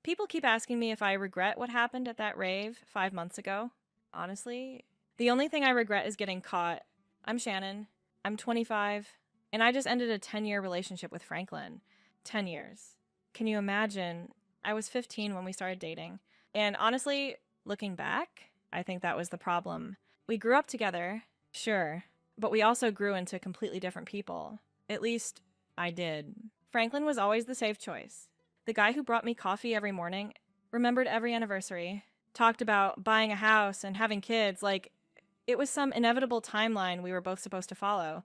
People keep asking me if I regret what happened at that rave 5 months ago. Honestly, the only thing I regret is getting caught. I'm Shannon. I'm 25, and I just ended a 10-year relationship with Franklin. 10 years. Can you imagine? I was 15 when we started dating. And honestly, looking back, I think that was the problem. We grew up together, sure, but we also grew into completely different people. At least, I did. Franklin was always the safe choice. The guy who brought me coffee every morning, remembered every anniversary, talked about buying a house and having kids like it was some inevitable timeline we were both supposed to follow.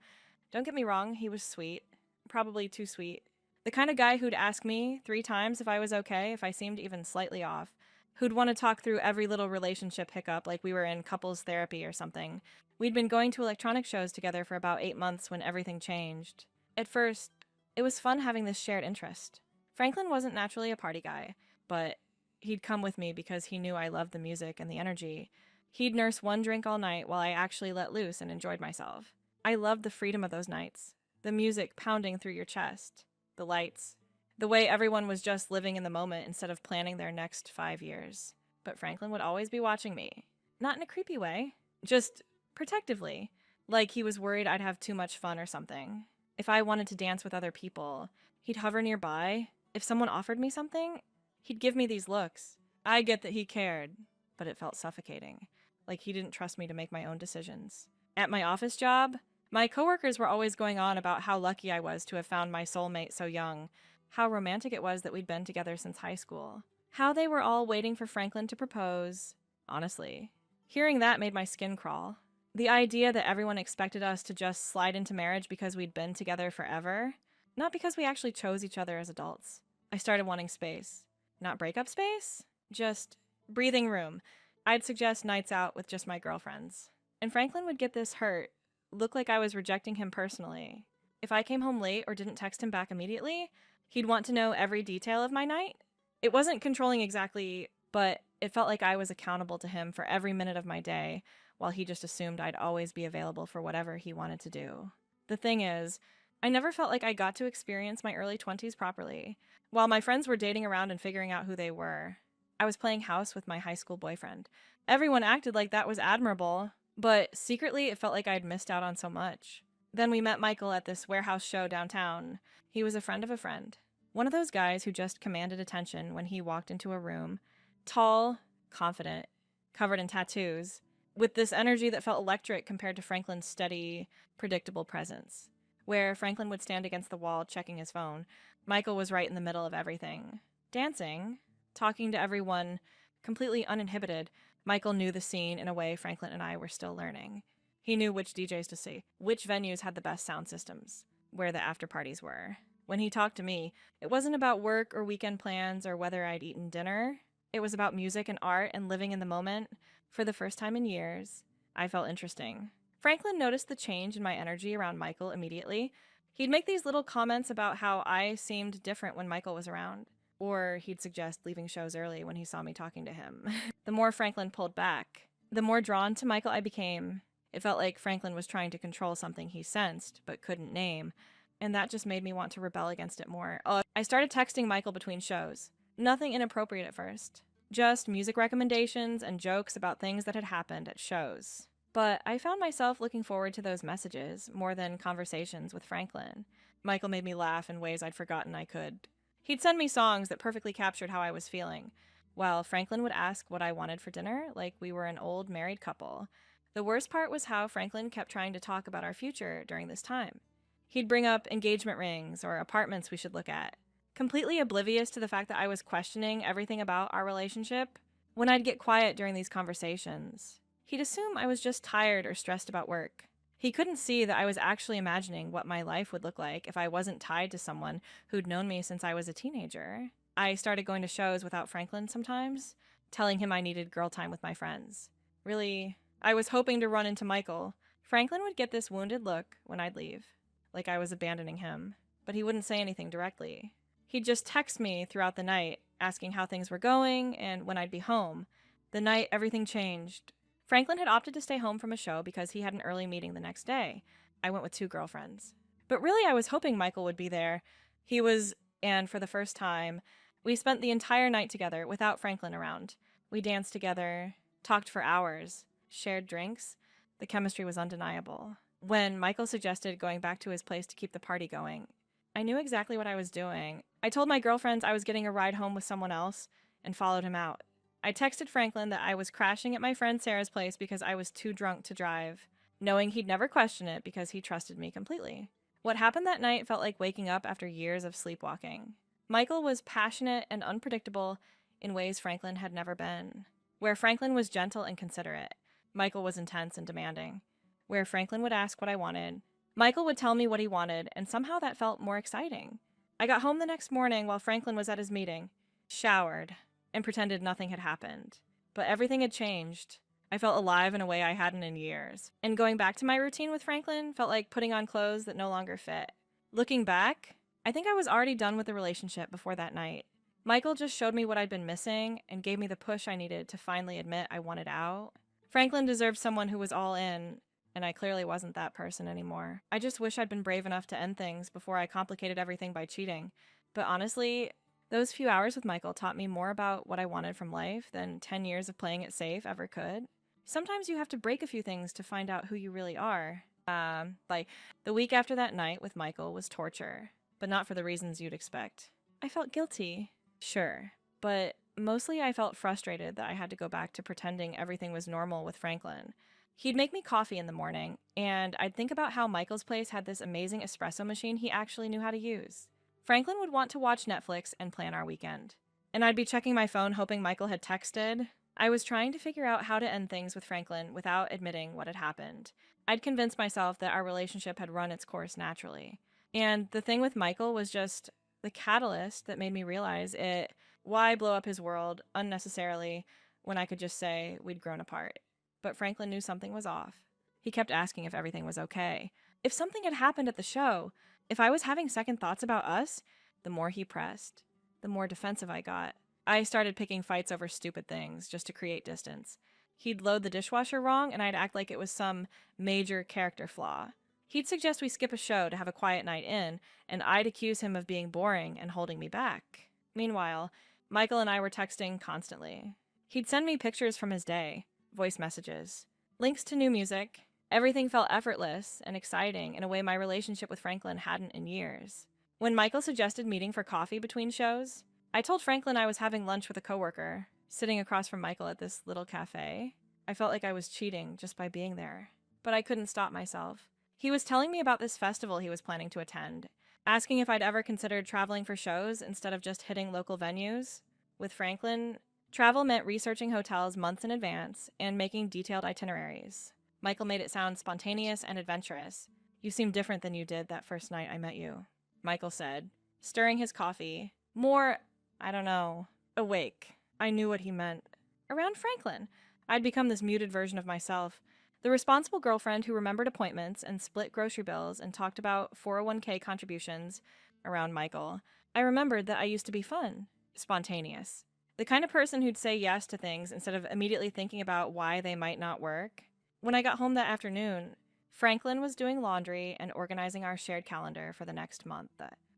Don't get me wrong, he was sweet. Probably too sweet. The kind of guy who'd ask me 3 times if I was okay if I seemed even slightly off. Who'd want to talk through every little relationship hiccup like we were in couples therapy or something. We'd been going to electronic shows together for about 8 months when everything changed. At first, it was fun having this shared interest. Franklin wasn't naturally a party guy, but he'd come with me because he knew I loved the music and the energy. He'd nurse one drink all night while I actually let loose and enjoyed myself. I loved the freedom of those nights. The music pounding through your chest. The lights. The way everyone was just living in the moment instead of planning their next 5 years. But Franklin would always be watching me. Not in a creepy way. Just protectively. Like he was worried I'd have too much fun or something. If I wanted to dance with other people, he'd hover nearby. If someone offered me something, he'd give me these looks. I get that he cared, but it felt suffocating. Like he didn't trust me to make my own decisions. At my office job, my coworkers were always going on about how lucky I was to have found my soulmate so young, how romantic it was that we'd been together since high school, how they were all waiting for Franklin to propose. Honestly, hearing that made my skin crawl. The idea that everyone expected us to just slide into marriage because we'd been together forever, not because we actually chose each other as adults. I started wanting space. Not breakup space, just breathing room. I'd suggest nights out with just my girlfriends. And Franklin would get this hurt, look like I was rejecting him personally. If I came home late or didn't text him back immediately, he'd want to know every detail of my night. It wasn't controlling exactly, but it felt like I was accountable to him for every minute of my day, while he just assumed I'd always be available for whatever he wanted to do. The thing is, I never felt like I got to experience my early 20s properly. While my friends were dating around and figuring out who they were, I was playing house with my high school boyfriend. Everyone acted like that was admirable, but secretly it felt like I'd missed out on so much. Then we met Michael at this warehouse show downtown. He was a friend of a friend. One of those guys who just commanded attention when he walked into a room. Tall, confident, covered in tattoos, with this energy that felt electric compared to Franklin's steady, predictable presence. Where Franklin would stand against the wall checking his phone, Michael was right in the middle of everything. Dancing, talking to everyone, completely uninhibited. Michael knew the scene in a way Franklin and I were still learning. He knew which DJs to see, which venues had the best sound systems, where the after parties were. When he talked to me, it wasn't about work or weekend plans or whether I'd eaten dinner. It was about music and art and living in the moment. For the first time in years, I felt interesting. Franklin noticed the change in my energy around Michael immediately. He'd make these little comments about how I seemed different when Michael was around. Or he'd suggest leaving shows early when he saw me talking to him. The more Franklin pulled back, the more drawn to Michael I became. It felt like Franklin was trying to control something he sensed but couldn't name, and that just made me want to rebel against it more. I started texting Michael between shows. Nothing inappropriate at first. Just music recommendations and jokes about things that had happened at shows. But I found myself looking forward to those messages more than conversations with Franklin. Michael made me laugh in ways I'd forgotten I could. He'd send me songs that perfectly captured how I was feeling, while Franklin would ask what I wanted for dinner, like we were an old married couple. The worst part was how Franklin kept trying to talk about our future during this time. He'd bring up engagement rings or apartments we should look at, completely oblivious to the fact that I was questioning everything about our relationship. When I'd get quiet during these conversations, he'd assume I was just tired or stressed about work. He couldn't see that I was actually imagining what my life would look like if I wasn't tied to someone who'd known me since I was a teenager. I started going to shows without Franklin sometimes, telling him I needed girl time with my friends. Really, I was hoping to run into Michael. Franklin would get this wounded look when I'd leave, like I was abandoning him, but he wouldn't say anything directly. He'd just text me throughout the night, asking how things were going and when I'd be home. The night everything changed. Franklin had opted to stay home from a show because he had an early meeting the next day. I went with 2 girlfriends. But really, I was hoping Michael would be there. He was, and for the first time, We spent the entire night together without Franklin around. We danced together, talked for hours, shared drinks. The chemistry was undeniable. When Michael suggested going back to his place to keep the party going, I knew exactly what I was doing. I told my girlfriends I was getting a ride home with someone else and followed him out. I texted Franklin that I was crashing at my friend Sarah's place because I was too drunk to drive, knowing he'd never question it because he trusted me completely. What happened that night felt like waking up after years of sleepwalking. Michael was passionate and unpredictable in ways Franklin had never been. Where Franklin was gentle and considerate, Michael was intense and demanding. Where Franklin would ask what I wanted, Michael would tell me what he wanted, and somehow that felt more exciting. I got home the next morning while Franklin was at his meeting, showered, and pretended nothing had happened. But everything had changed. I felt alive in a way I hadn't in years. And going back to my routine with Franklin felt like putting on clothes that no longer fit. Looking back, I think I was already done with the relationship before that night. Michael just showed me what I'd been missing and gave me the push I needed to finally admit I wanted out. Franklin deserved someone who was all in, and I clearly wasn't that person anymore. I just wish I'd been brave enough to end things before I complicated everything by cheating. But honestly, those few hours with Michael taught me more about what I wanted from life than 10 years of playing it safe ever could. Sometimes you have to break a few things to find out who you really are. Like, the week after that night with Michael was torture, but not for the reasons you'd expect. I felt guilty, sure, but mostly I felt frustrated that I had to go back to pretending everything was normal with Franklin. He'd make me coffee in the morning, and I'd think about how Michael's place had this amazing espresso machine he actually knew how to use. Franklin would want to watch Netflix and plan our weekend. And I'd be checking my phone hoping Michael had texted. I was trying to figure out how to end things with Franklin without admitting what had happened. I'd convinced myself that our relationship had run its course naturally. And the thing with Michael was just the catalyst that made me realize it. Why blow up his world unnecessarily when I could just say we'd grown apart? But Franklin knew something was off. He kept asking if everything was okay. If something had happened at the show, if I was having second thoughts about us, the more he pressed, the more defensive I got. I started picking fights over stupid things just to create distance. He'd load the dishwasher wrong, and I'd act like it was some major character flaw. He'd suggest we skip a show to have a quiet night in, and I'd accuse him of being boring and holding me back. Meanwhile, Michael and I were texting constantly. He'd send me pictures from his day, voice messages, links to new music. Everything felt effortless and exciting in a way my relationship with Franklin hadn't in years. When Michael suggested meeting for coffee between shows, I told Franklin I was having lunch with a coworker, sitting across from Michael at this little cafe. I felt like I was cheating just by being there, but I couldn't stop myself. He was telling me about this festival he was planning to attend, asking if I'd ever considered traveling for shows instead of just hitting local venues. With Franklin, travel meant researching hotels months in advance and making detailed itineraries. Michael made it sound spontaneous and adventurous. You seem different than you did that first night I met you, Michael said, stirring his coffee. More, I don't know, awake. I knew what he meant. Around Franklin, I'd become this muted version of myself, the responsible girlfriend who remembered appointments and split grocery bills and talked about 401k contributions around Michael. I remembered that I used to be fun, spontaneous. The kind of person who'd say yes to things instead of immediately thinking about why they might not work. When I got home that afternoon, Franklin was doing laundry and organizing our shared calendar for the next month.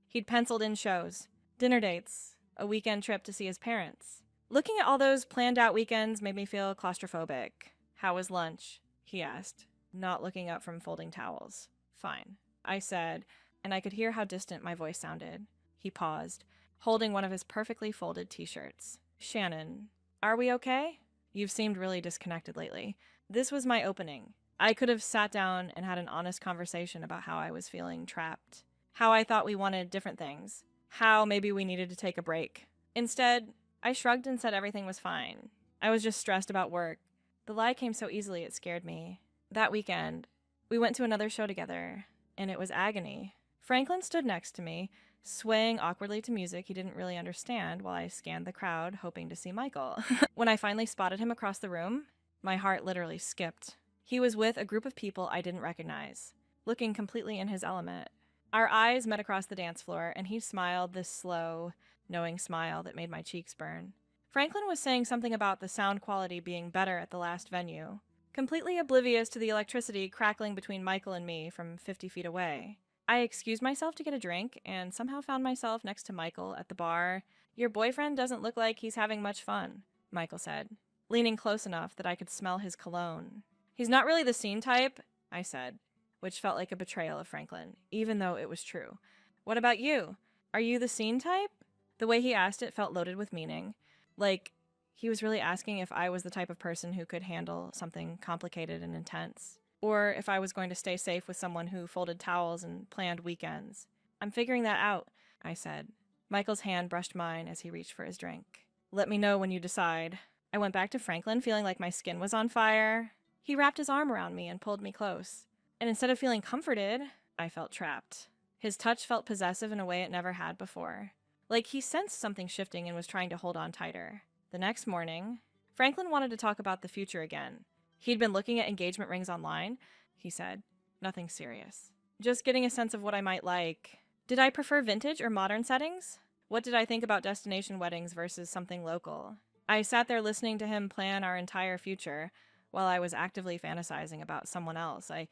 He'd penciled in shows, dinner dates, a weekend trip to see his parents. Looking at all those planned out weekends made me feel claustrophobic. How was lunch? He asked, not looking up from folding towels. Fine, I said, and I could hear how distant my voice sounded. He paused, holding one of his perfectly folded t-shirts. Shannon, are we okay? You've seemed really disconnected lately. This was my opening. I could have sat down and had an honest conversation about how I was feeling trapped, how I thought we wanted different things, how maybe we needed to take a break. Instead, I shrugged and said everything was fine. I was just stressed about work. The lie came so easily it scared me. That weekend, we went to another show together, and it was agony. Franklin stood next to me, swaying awkwardly to music he didn't really understand while I scanned the crowd, hoping to see Michael. When I finally spotted him across the room, my heart literally skipped. He was with a group of people I didn't recognize, looking completely in his element. Our eyes met across the dance floor, and he smiled this slow, knowing smile that made my cheeks burn. Franklin was saying something about the sound quality being better at the last venue, completely oblivious to the electricity crackling between Michael and me from 50 feet away. I excused myself to get a drink and somehow found myself next to Michael at the bar, Your boyfriend doesn't look like he's having much fun, Michael said, leaning close enough that I could smell his cologne. He's not really the scene type, I said, which felt like a betrayal of Franklin, even though it was true. What about you? Are you the scene type? The way he asked it felt loaded with meaning. Like, he was really asking if I was the type of person who could handle something complicated and intense. Or if I was going to stay safe with someone who folded towels and planned weekends. I'm figuring that out, I said. Michael's hand brushed mine as he reached for his drink. Let me know when you decide. I went back to Franklin feeling like my skin was on fire. He wrapped his arm around me and pulled me close. And instead of feeling comforted, I felt trapped. His touch felt possessive in a way it never had before. Like he sensed something shifting and was trying to hold on tighter. The next morning, Franklin wanted to talk about the future again. He'd been looking at engagement rings online, he said. Nothing serious. Just getting a sense of what I might like. Did I prefer vintage or modern settings? What did I think about destination weddings versus something local? I sat there listening to him plan our entire future while I was actively fantasizing about someone else. I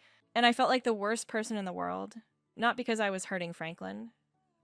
felt like the worst person in the world. Not because I was hurting Franklin,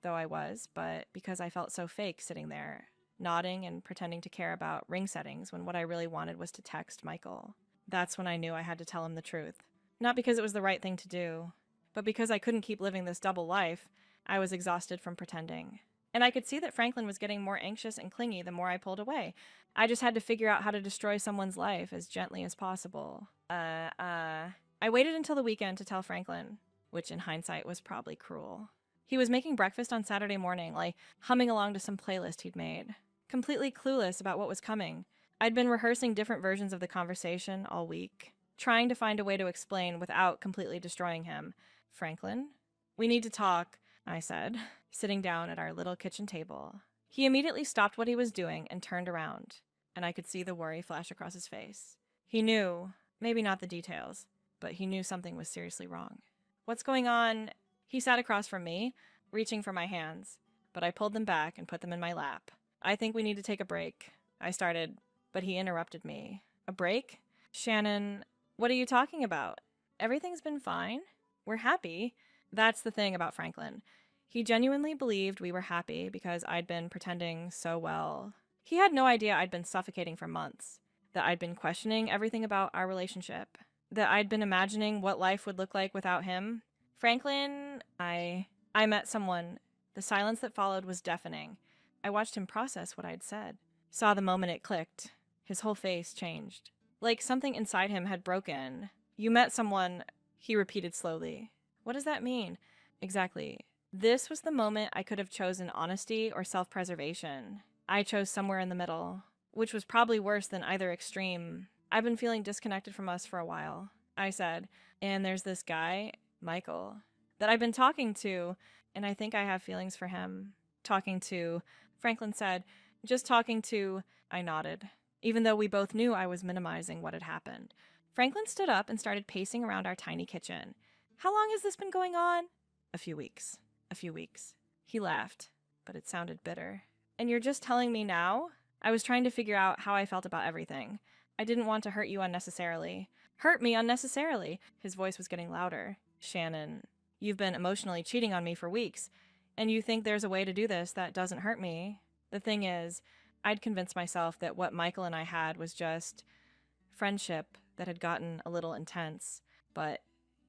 though I was, but because I felt so fake sitting there, nodding and pretending to care about ring settings when what I really wanted was to text Michael. That's when I knew I had to tell him the truth. Not because it was the right thing to do, but because I couldn't keep living this double life. I was exhausted from pretending. And I could see that Franklin was getting more anxious and clingy the more I pulled away. I just had to figure out how to destroy someone's life as gently as possible. I waited until the weekend to tell Franklin, which in hindsight was probably cruel. He was making breakfast on Saturday morning, like humming along to some playlist he'd made, completely clueless about what was coming. I'd been rehearsing different versions of the conversation all week, trying to find a way to explain without completely destroying him. Franklin, we need to talk, I said, sitting down at our little kitchen table. He immediately stopped what he was doing and turned around, and I could see the worry flash across his face. He knew, maybe not the details, but he knew something was seriously wrong. What's going on? He sat across from me, reaching for my hands, but I pulled them back and put them in my lap. I think we need to take a break. I started, but he interrupted me. A break? Shannon, what are you talking about? Everything's been fine. We're happy. That's the thing about Franklin. He genuinely believed we were happy because I'd been pretending so well. He had no idea I'd been suffocating for months, that I'd been questioning everything about our relationship, that I'd been imagining what life would look like without him. Franklin, I met someone. The silence that followed was deafening. I watched him process what I'd said. Saw the moment it clicked. His whole face changed. Like something inside him had broken. You met someone, he repeated slowly. What does that mean? Exactly. This was the moment I could have chosen honesty or self-preservation. I chose somewhere in the middle, which was probably worse than either extreme. I've been feeling disconnected from us for a while, I said. And there's this guy, Michael, that I've been talking to, and I think I have feelings for him. Talking to, Franklin said, just talking to, I nodded, even though we both knew I was minimizing what had happened. Franklin stood up and started pacing around our tiny kitchen. How long has this been going on? A few weeks. He laughed, but it sounded bitter. And you're just telling me now? I was trying to figure out how I felt about everything. I didn't want to hurt you unnecessarily. Hurt me unnecessarily. His voice was getting louder. Shannon, you've been emotionally cheating on me for weeks, and you think there's a way to do this that doesn't hurt me. The thing is, I'd convinced myself that what Michael and I had was just friendship that had gotten a little intense, but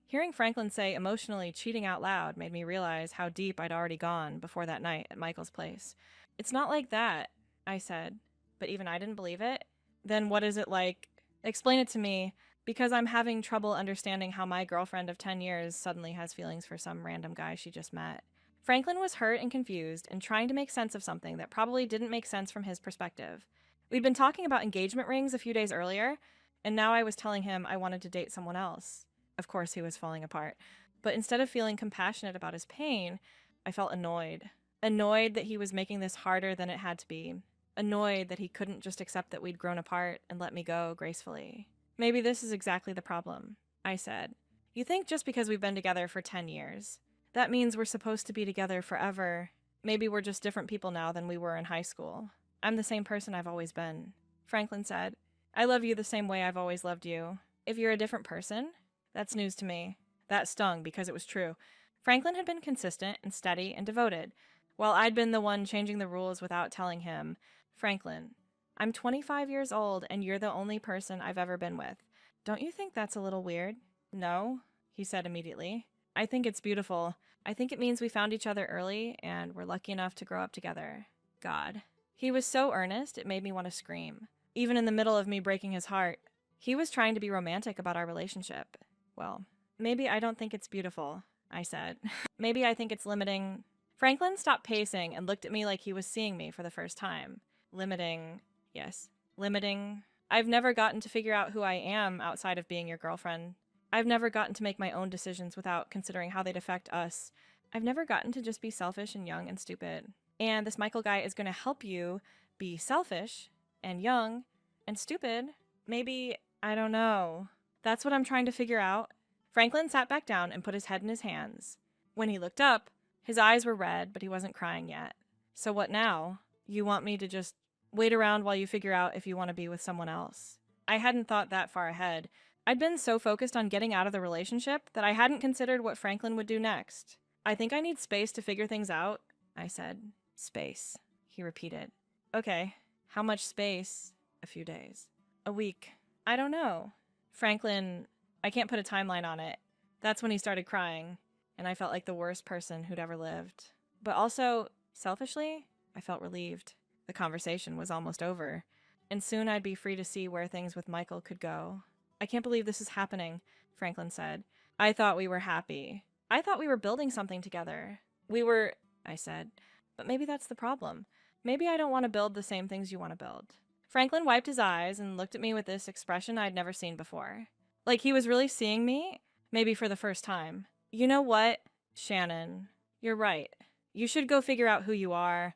hearing Franklin say emotionally cheating out loud made me realize how deep I'd already gone before that night at Michael's place. It's not like that, I said, but even I didn't believe it. Then what is it like? Explain it to me, because I'm having trouble understanding how my girlfriend of 10 years suddenly has feelings for some random guy she just met. Franklin was hurt and confused and trying to make sense of something that probably didn't make sense from his perspective. We'd been talking about engagement rings a few days earlier, and now I was telling him I wanted to date someone else. Of course, he was falling apart. But instead of feeling compassionate about his pain, I felt annoyed. Annoyed that he was making this harder than it had to be. Annoyed that he couldn't just accept that we'd grown apart and let me go gracefully. Maybe this is exactly the problem, I said. You think just because we've been together for 10 years, that means we're supposed to be together forever. Maybe we're just different people now than we were in high school. I'm the same person I've always been. Franklin said, I love you the same way I've always loved you. If you're a different person, that's news to me. That stung because it was true. Franklin had been consistent and steady and devoted. While I'd been the one changing the rules without telling him, Franklin, I'm 25 years old and you're the only person I've ever been with. Don't you think that's a little weird? No, he said immediately. I think it's beautiful. I think it means we found each other early and we're lucky enough to grow up together. God. He was so earnest, it made me want to scream. Even in the middle of me breaking his heart, he was trying to be romantic about our relationship. Well, maybe I don't think it's beautiful, I said. Maybe I think it's limiting. Franklin stopped pacing and looked at me like he was seeing me for the first time. Limiting. Yes. Limiting. I've never gotten to figure out who I am outside of being your girlfriend. I've never gotten to make my own decisions without considering how they'd affect us. I've never gotten to just be selfish and young and stupid. And this Michael guy is going to help you be selfish and young and stupid. Maybe, I don't know. That's what I'm trying to figure out. Franklin sat back down and put his head in his hands. When he looked up, his eyes were red, but he wasn't crying yet. So what now? You want me to just wait around while you figure out if you want to be with someone else? I hadn't thought that far ahead. I'd been so focused on getting out of the relationship that I hadn't considered what Franklin would do next. I think I need space to figure things out, I said. Space, he repeated. Okay, how much space? A few days. A week. I don't know. Franklin, I can't put a timeline on it. That's when he started crying, and I felt like the worst person who'd ever lived. But also, selfishly, I felt relieved. The conversation was almost over, and soon I'd be free to see where things with Michael could go. I can't believe this is happening, Franklin said. I thought we were happy. I thought we were building something together. We were, I said. But maybe that's the problem. Maybe I don't want to build the same things you want to build. Franklin wiped his eyes and looked at me with this expression I'd never seen before. Like he was really seeing me, maybe for the first time. You know what, Shannon? You're right. You should go figure out who you are,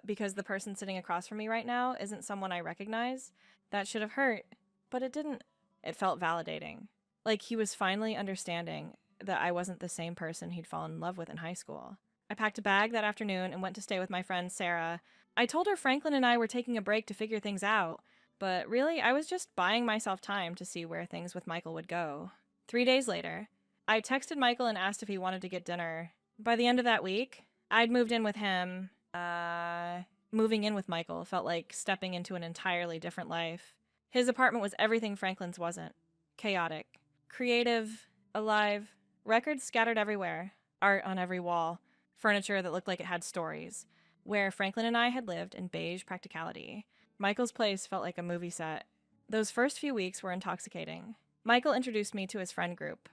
because the person sitting across from me right now isn't someone I recognize. That should have hurt, but it didn't. It felt validating. Like he was finally understanding that I wasn't the same person he'd fallen in love with in high school. I packed a bag that afternoon and went to stay with my friend Sarah. I told her Franklin and I were taking a break to figure things out, but really I was just buying myself time to see where things with Michael would go. 3 days later, I texted Michael and asked if he wanted to get dinner. By the end of that week, I'd moved in with him. Moving in with Michael felt like stepping into an entirely different life. His apartment was everything Franklin's wasn't. Chaotic. Creative. Alive. Records scattered everywhere. Art on every wall. Furniture that looked like it had stories. Where Franklin and I had lived in beige practicality. Michael's place felt like a movie set. Those first few weeks were intoxicating. Michael introduced me to his friend group.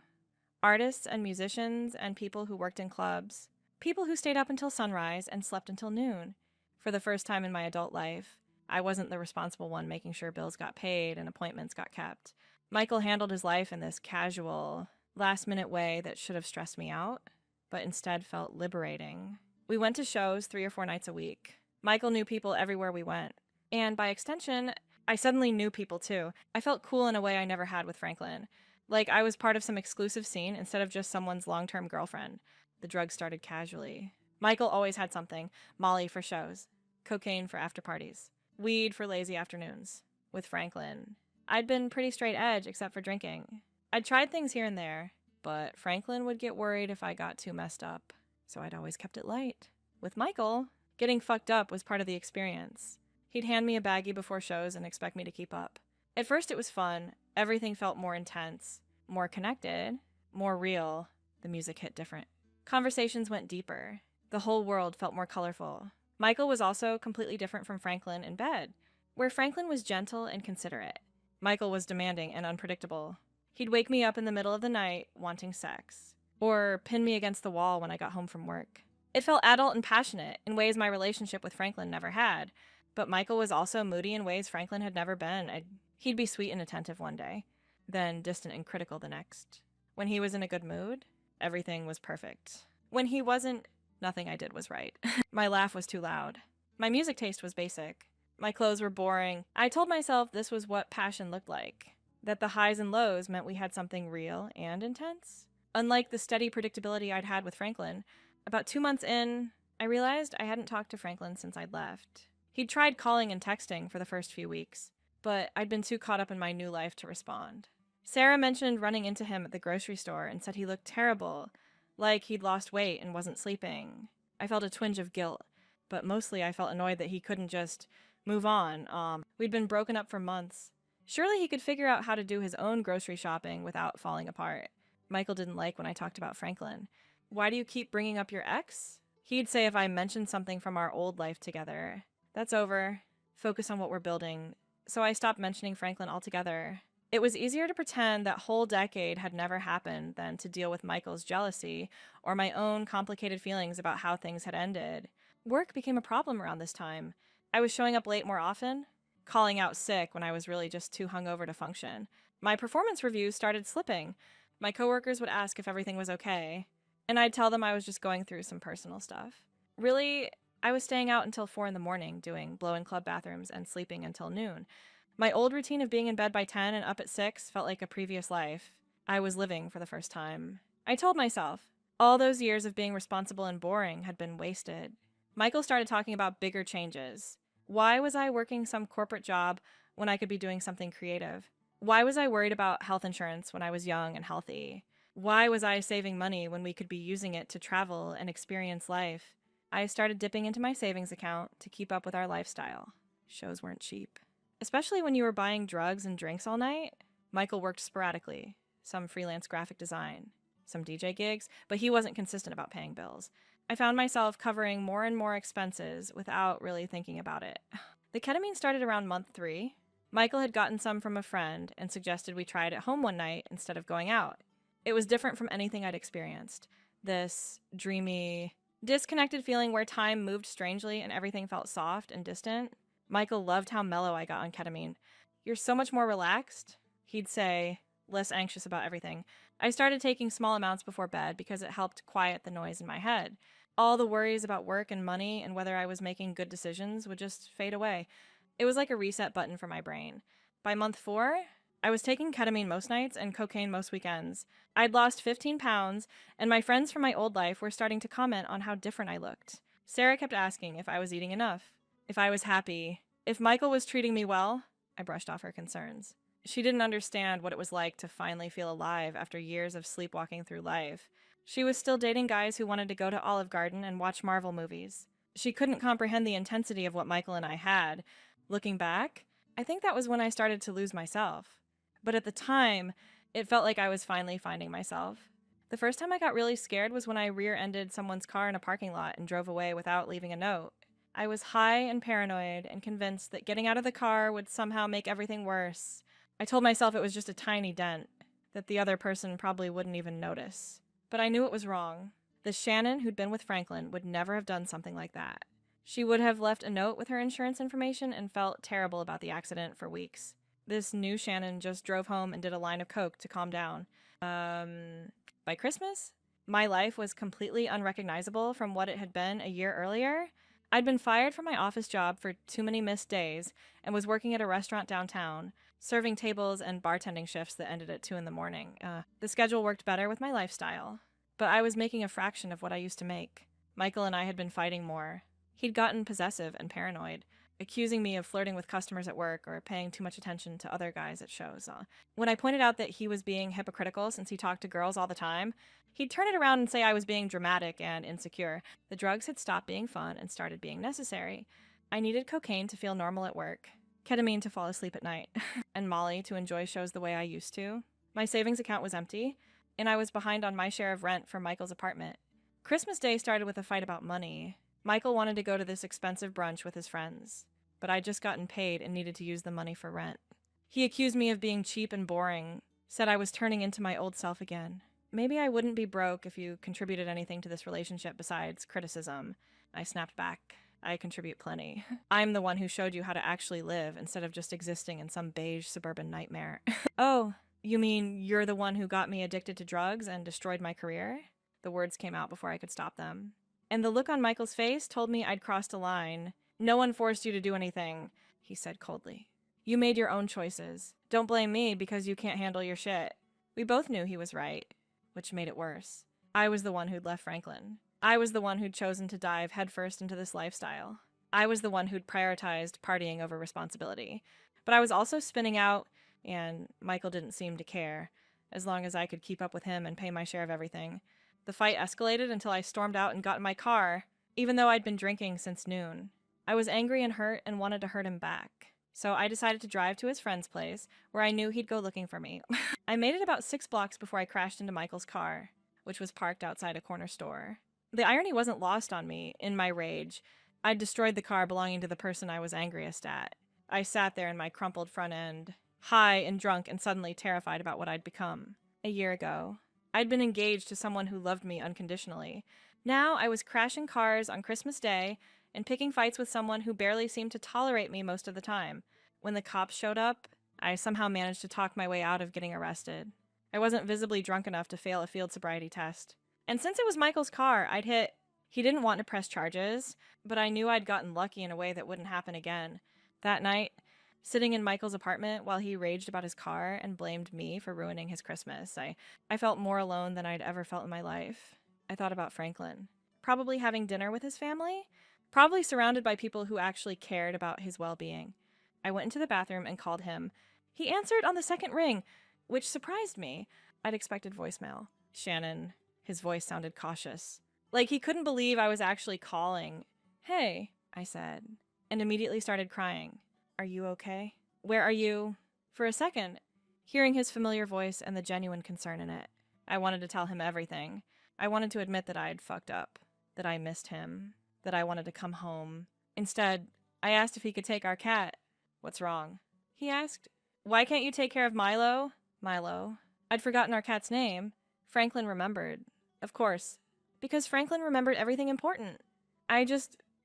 Artists and musicians and people who worked in clubs. People who stayed up until sunrise and slept until noon. For the first time in my adult life, I wasn't the responsible one making sure bills got paid and appointments got kept. Michael handled his life in this casual, last-minute way that should have stressed me out, but instead felt liberating. We went to shows 3 or 4 nights a week. Michael knew people everywhere we went. And by extension, I suddenly knew people too. I felt cool in a way I never had with Franklin. Like I was part of some exclusive scene instead of just someone's long-term girlfriend. The drugs started casually. Michael always had something. Molly for shows. Cocaine for after parties. Weed for lazy afternoons. With Franklin, I'd been pretty straight edge except for drinking. I'd tried things here and there, but Franklin would get worried if I got too messed up, so I'd always kept it light. With Michael, getting fucked up was part of the experience. He'd hand me a baggie before shows and expect me to keep up. At first it was fun. Everything felt more intense, more connected, more real. The music hit different. Conversations went deeper. The whole world felt more colorful. Michael was also completely different from Franklin in bed. Where Franklin was gentle and considerate, Michael was demanding and unpredictable. He'd wake me up in the middle of the night wanting sex, or pin me against the wall when I got home from work. It felt adult and passionate in ways my relationship with Franklin never had, but Michael was also moody in ways Franklin had never been. He'd be sweet and attentive one day, then distant and critical the next. When he was in a good mood, everything was perfect. When he wasn't, nothing I did was right. My laugh was too loud. My music taste was basic. My clothes were boring. I told myself this was what passion looked like, that the highs and lows meant we had something real and intense. Unlike the steady predictability I'd had with Franklin, about 2 months in, I realized I hadn't talked to Franklin since I'd left. He'd tried calling and texting for the first few weeks, but I'd been too caught up in my new life to respond. Sarah mentioned running into him at the grocery store and said he looked terrible, like he'd lost weight and wasn't sleeping. I felt a twinge of guilt, but mostly I felt annoyed that he couldn't just move on. We'd been broken up for months. Surely he could figure out how to do his own grocery shopping without falling apart. Michael didn't like when I talked about Franklin. Why do you keep bringing up your ex? He'd say if I mentioned something from our old life together. That's over. Focus on what we're building. So I stopped mentioning Franklin altogether. It was easier to pretend that whole decade had never happened than to deal with Michael's jealousy or my own complicated feelings about how things had ended. Work became a problem around this time. I was showing up late more often, calling out sick when I was really just too hungover to function. My performance reviews started slipping. My coworkers would ask if everything was okay, and I'd tell them I was just going through some personal stuff. Really, I was staying out until 4 in the morning, doing blow-in club bathrooms and sleeping until noon. My old routine of being in bed by 10 and up at 6 felt like a previous life. I was living for the first time. I told myself, all those years of being responsible and boring had been wasted. Michael started talking about bigger changes. Why was I working some corporate job when I could be doing something creative? Why was I worried about health insurance when I was young and healthy? Why was I saving money when we could be using it to travel and experience life? I started dipping into my savings account to keep up with our lifestyle. Shows weren't cheap. Especially when you were buying drugs and drinks all night. Michael worked sporadically, some freelance graphic design, some DJ gigs, but he wasn't consistent about paying bills. I found myself covering more and more expenses without really thinking about it. The ketamine started around month 3. Michael had gotten some from a friend and suggested we try it at home one night instead of going out. It was different from anything I'd experienced. This dreamy, disconnected feeling where time moved strangely and everything felt soft and distant. Michael loved how mellow I got on ketamine. You're so much more relaxed, he'd say, less anxious about everything. I started taking small amounts before bed because it helped quiet the noise in my head. All the worries about work and money and whether I was making good decisions would just fade away. It was like a reset button for my brain. By month 4, I was taking ketamine most nights and cocaine most weekends. I'd lost 15 pounds, and my friends from my old life were starting to comment on how different I looked. Sarah kept asking if I was eating enough, if I was happy, if Michael was treating me well. I brushed off her concerns. She didn't understand what it was like to finally feel alive after years of sleepwalking through life. She was still dating guys who wanted to go to Olive Garden and watch Marvel movies. She couldn't comprehend the intensity of what Michael and I had. Looking back, I think that was when I started to lose myself. But at the time, it felt like I was finally finding myself. The first time I got really scared was when I rear-ended someone's car in a parking lot and drove away without leaving a note. I was high and paranoid and convinced that getting out of the car would somehow make everything worse. I told myself it was just a tiny dent, that the other person probably wouldn't even notice. But I knew it was wrong. The Shannon who'd been with Franklin would never have done something like that. She would have left a note with her insurance information and felt terrible about the accident for weeks. This new Shannon just drove home and did a line of coke to calm down. By Christmas, my life was completely unrecognizable from what it had been a year earlier. I'd been fired from my office job for too many missed days and was working at a restaurant downtown, serving tables and bartending shifts that ended at 2 in the morning. The schedule worked better with my lifestyle, but I was making a fraction of what I used to make. Michael and I had been fighting more. He'd gotten possessive and paranoid, accusing me of flirting with customers at work or paying too much attention to other guys at shows. When I pointed out that he was being hypocritical since he talked to girls all the time, he'd turn it around and say I was being dramatic and insecure. The drugs had stopped being fun and started being necessary. I needed cocaine to feel normal at work, ketamine to fall asleep at night, and Molly to enjoy shows the way I used to. My savings account was empty, and I was behind on my share of rent for Michael's apartment. Christmas Day started with a fight about money. Michael wanted to go to this expensive brunch with his friends, but I'd just gotten paid and needed to use the money for rent. He accused me of being cheap and boring, said I was turning into my old self again. Maybe I wouldn't be broke if you contributed anything to this relationship besides criticism. I snapped back. I contribute plenty. I'm the one who showed you how to actually live instead of just existing in some beige suburban nightmare. Oh, you mean you're the one who got me addicted to drugs and destroyed my career? The words came out before I could stop them. And the look on Michael's face told me I'd crossed a line. No one forced you to do anything, he said coldly. You made your own choices. Don't blame me because you can't handle your shit. We both knew he was right, which made it worse. I was the one who'd left Franklin. I was the one who'd chosen to dive headfirst into this lifestyle. I was the one who'd prioritized partying over responsibility. But I was also spinning out, and Michael didn't seem to care, as long as I could keep up with him and pay my share of everything. The fight escalated until I stormed out and got in my car. even though I'd been drinking since noon. I was angry and hurt and wanted to hurt him back. So I decided to drive to his friend's place, where I knew he'd go looking for me. I made it about 6 blocks before I crashed into Michael's car, which was parked outside a corner store. The irony wasn't lost on me in my rage. I'd destroyed the car belonging to the person I was angriest at. I sat there in my crumpled front end, high and drunk and suddenly terrified about what I'd become. A year ago, I'd been engaged to someone who loved me unconditionally. Now I was crashing cars on Christmas Day and picking fights with someone who barely seemed to tolerate me most of the time. When the cops showed up, I somehow managed to talk my way out of getting arrested. I wasn't visibly drunk enough to fail a field sobriety test. And since it was Michael's car, I'd hit. He didn't want to press charges, but I knew I'd gotten lucky in a way that wouldn't happen again. That night, sitting in Michael's apartment while he raged about his car and blamed me for ruining his Christmas, I felt more alone than I'd ever felt in my life. I thought about Franklin. Probably having dinner with his family? Probably surrounded by people who actually cared about his well-being. I went into the bathroom and called him. He answered on the second ring, which surprised me. I'd expected voicemail. Shannon. His voice sounded cautious. Like he couldn't believe I was actually calling. Hey, I said, and immediately started crying. Are you okay? Where are you? For a second, hearing his familiar voice and the genuine concern in it, I wanted to tell him everything. I wanted to admit that I'd fucked up, that I missed him, that I wanted to come home. Instead, I asked if he could take our cat. What's wrong? He asked. Why can't you take care of Milo? Milo. I'd forgotten our cat's name. Franklin remembered. Of course. Because Franklin remembered everything important.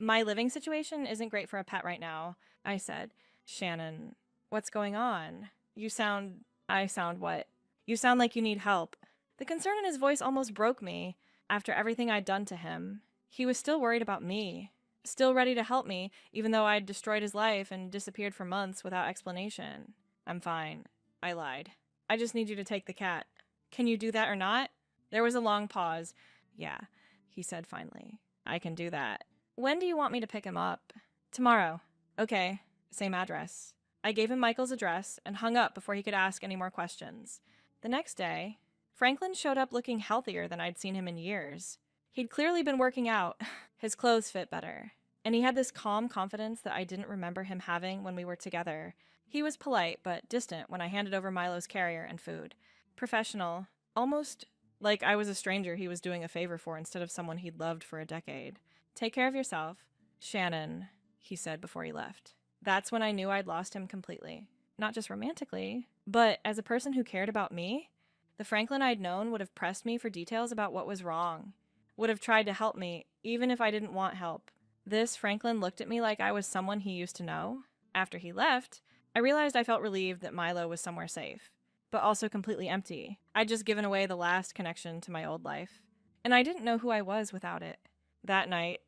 My living situation isn't great for a pet right now, I said. Shannon, what's going on? I sound what? You sound like you need help. The concern in his voice almost broke me. After everything I'd done to him, he was still worried about me. Still ready to help me, even though I'd destroyed his life and disappeared for months without explanation. I'm fine. I lied. I just need you to take the cat. Can you do that or not? There was a long pause. Yeah, he said finally. I can do that. When do you want me to pick him up? Tomorrow. Okay, same address. I gave him Michael's address and hung up before he could ask any more questions. The next day, Franklin showed up looking healthier than I'd seen him in years. He'd clearly been working out. His clothes fit better. And he had this calm confidence that I didn't remember him having when we were together. He was polite but distant when I handed over Milo's carrier and food. Professional, almost like I was a stranger he was doing a favor for instead of someone he'd loved for a decade. Take care of yourself. Shannon, he said before he left. That's when I knew I'd lost him completely. Not just romantically, but as a person who cared about me. The Franklin I'd known would have pressed me for details about what was wrong. Would have tried to help me, even if I didn't want help. This Franklin looked at me like I was someone he used to know. After he left, I realized I felt relieved that Milo was somewhere safe, but also completely empty. I'd just given away the last connection to my old life. And I didn't know who I was without it. That night,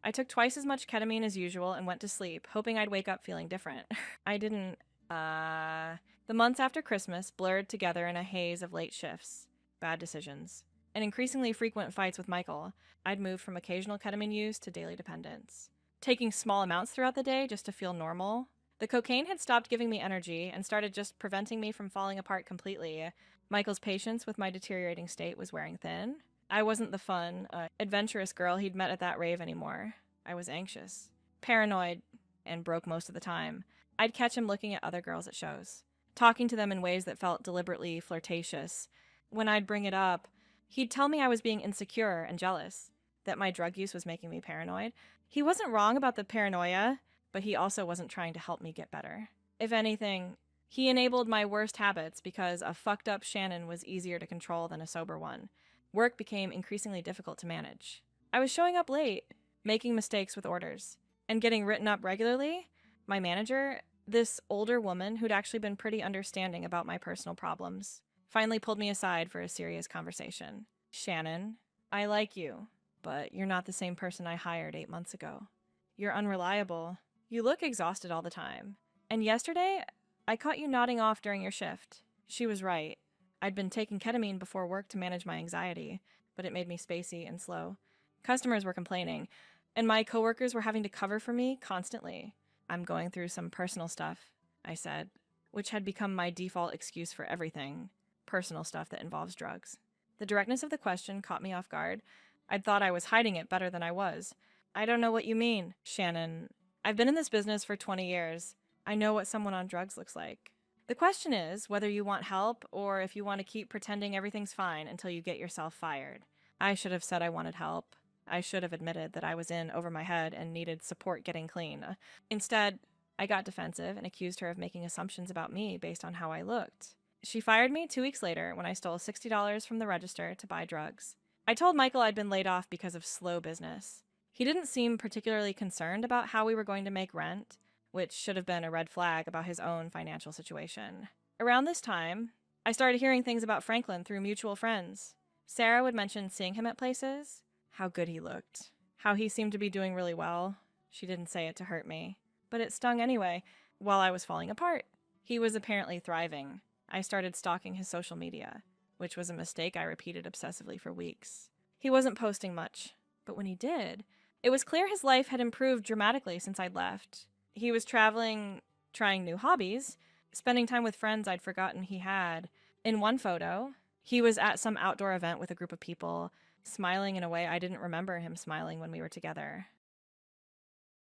I took twice as much ketamine as usual and went to sleep, hoping I'd wake up feeling different. I didn't. The months after Christmas blurred together in a haze of late shifts, bad decisions, and increasingly frequent fights with Michael. I'd moved from occasional ketamine use to daily dependence. Taking small amounts throughout the day just to feel normal. The cocaine had stopped giving me energy and started just preventing me from falling apart completely. Michael's patience with my deteriorating state was wearing thin. I wasn't the fun, adventurous girl he'd met at that rave anymore. I was anxious, paranoid, and broke most of the time. I'd catch him looking at other girls at shows, talking to them in ways that felt deliberately flirtatious. When I'd bring it up, he'd tell me I was being insecure and jealous, that my drug use was making me paranoid. He wasn't wrong about the paranoia, but he also wasn't trying to help me get better. If anything, he enabled my worst habits because a fucked up Shannon was easier to control than a sober one. Work became increasingly difficult to manage. I was showing up late, making mistakes with orders, and getting written up regularly. My manager, this older woman who'd actually been pretty understanding about my personal problems, finally pulled me aside for a serious conversation. Shannon, I like you, but you're not the same person I hired 8 months ago. You're unreliable. You look exhausted all the time. And yesterday, I caught you nodding off during your shift. She was right. I'd been taking ketamine before work to manage my anxiety, but it made me spacey and slow. Customers were complaining, and my coworkers were having to cover for me constantly. I'm going through some personal stuff, I said, which had become my default excuse for everything, personal stuff that involves drugs. The directness of the question caught me off guard. I'd thought I was hiding it better than I was. I don't know what you mean, Shannon. I've been in this business for 20 years. I know what someone on drugs looks like. The question is whether you want help or if you want to keep pretending everything's fine until you get yourself fired. I should have said I wanted help. I should have admitted that I was in over my head and needed support getting clean. Instead, I got defensive and accused her of making assumptions about me based on how I looked. She fired me 2 weeks later when I stole $60 from the register to buy drugs. I told Michael I'd been laid off because of slow business. He didn't seem particularly concerned about how we were going to make rent, which should have been a red flag about his own financial situation. Around this time, I started hearing things about Franklin through mutual friends. Sarah would mention seeing him at places, how good he looked, how he seemed to be doing really well. She didn't say it to hurt me, but it stung anyway, while I was falling apart. He was apparently thriving. I started stalking his social media, which was a mistake I repeated obsessively for weeks. He wasn't posting much, but when he did, it was clear his life had improved dramatically since I'd left. He was traveling, trying new hobbies, spending time with friends I'd forgotten he had. In one photo, he was at some outdoor event with a group of people, smiling in a way I didn't remember him smiling when we were together.